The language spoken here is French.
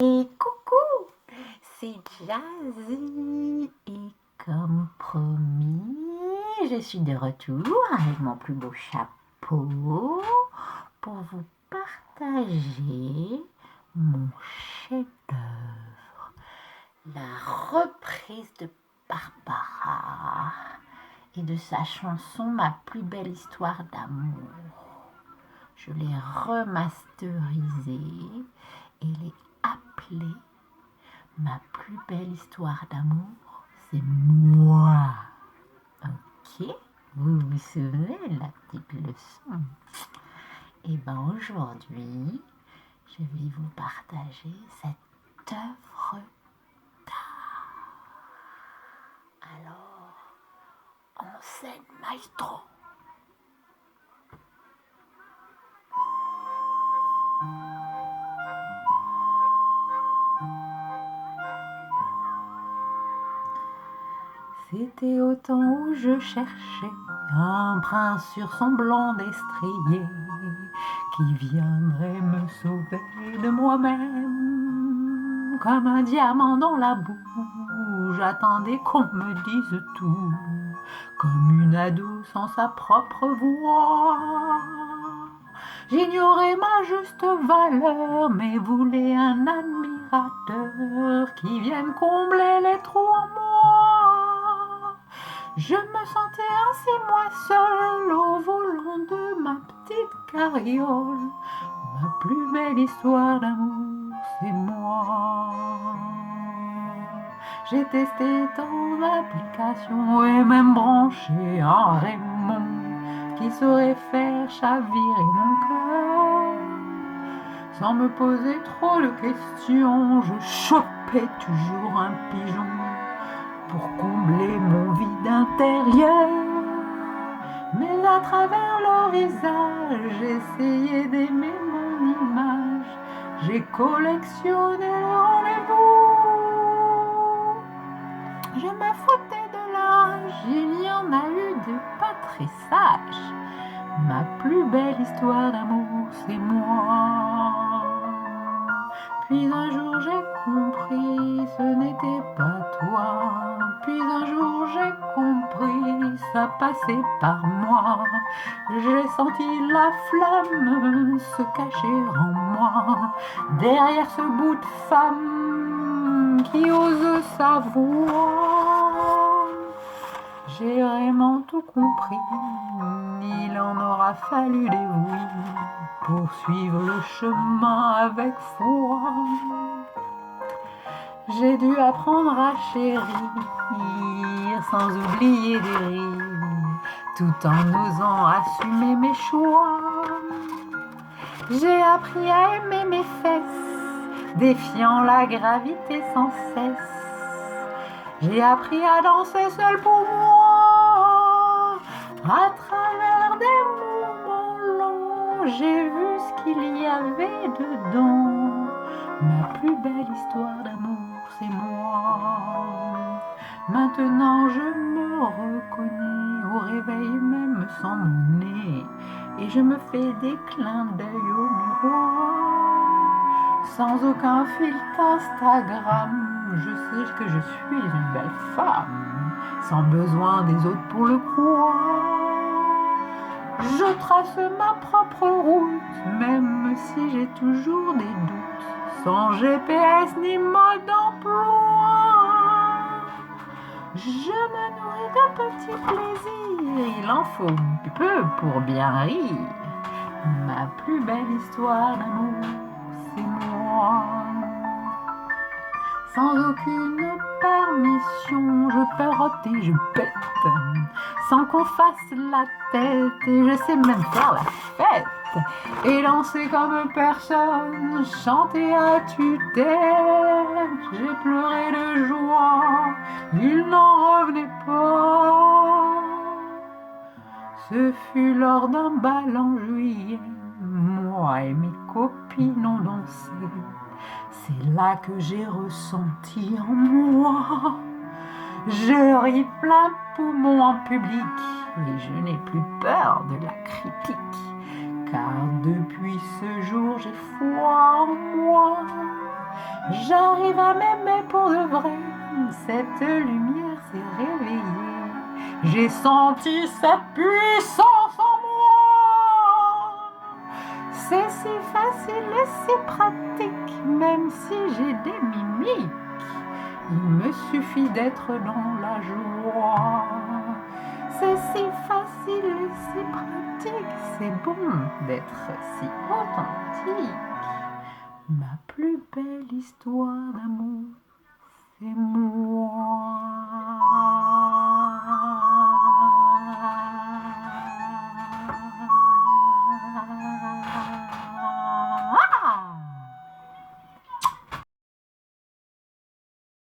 Et coucou, c'est Jazzy et comme promis, je suis de retour avec mon plus beau chapeau pour vous partager mon chef-d'œuvre, la reprise de Barbara et de sa chanson Ma plus belle histoire d'amour. Je l'ai remasterisée et l'ai appelée Ma plus belle histoire d'amour, c'est moi. Ok, vous vous souvenez de la petite leçon? Et bien aujourd'hui, je vais vous partager cette œuvre d'art. Alors, en scène maestro. C'était au temps où je cherchais un prince sur son blanc destrier qui viendrait me sauver de moi-même. Comme un diamant dans la boue, j'attendais qu'on me dise tout, comme une ado sans sa propre voix. J'ignorais ma juste valeur, mais voulais un admirateur qui vienne combler les trous en moi. Je me sentais ainsi moi seule au volant de ma petite carriole. Ma plus belle histoire d'amour, c'est moi. J'ai testé tant d'applications et même branché un Raymond qui saurait faire chavirer mon cœur. Sans me poser trop de questions, je chopais toujours un pigeon pour combler mon vide intérieur. Mais à travers leur visage, j'essayais d'aimer mon image. J'ai collectionné les rendez-vous. Je me foutais de l'âge, il y en a eu de pas très sages. Ma plus belle histoire d'amour, c'est moi. Puis un jour j'ai compris, ce n'était pas toi. Puis un jour j'ai compris, ça passait par moi. J'ai senti la flamme se cacher en moi, derrière ce bout de femme qui ose sa voix. J'ai vraiment tout compris, il en aura fallu des oui pour suivre le chemin avec foi. J'ai dû apprendre à chérir sans oublier des rires, tout en osant assumer mes choix. J'ai appris à aimer mes fesses, défiant la gravité sans cesse. J'ai appris à danser seul pour moi, à travers des moments longs, j'ai vu ce qu'il y avait dedans. Ma plus belle histoire d'amour, c'est moi. Maintenant je me reconnais au réveil même sans mon nez, et je me fais des clins d'œil au miroir. Sans aucun filtre Instagram, je sais que je suis une belle femme, sans besoin des autres pour le croire. Je trace ma propre route, même si j'ai toujours des doutes, sans GPS ni mode d'emploi. Je me nourris de petits plaisirs, il en faut peu pour bien rire. Ma plus belle histoire d'amour, c'est moi. Sans aucune permission, je perote et je pète, sans qu'on fasse la tête, et je sais même faire la fête, et danser comme personne, chanter à tue-tête. J'ai pleuré de joie, il n'en revenait pas. Ce fut lors d'un bal en juillet, moi et mes copines ont dansé. C'est là que j'ai ressenti en moi. Je ris plein poumon en public et je n'ai plus peur de la critique, car depuis ce jour j'ai foi en moi. J'arrive à m'aimer pour de vrai, cette lumière s'est réveillée. J'ai senti sa puissance en moi. C'est si facile et si pratique, même si j'ai des mimiques. Il me suffit d'être dans la joie. C'est si facile et si pratique, c'est bon d'être si authentique. Ma plus belle histoire d'amour, c'est moi.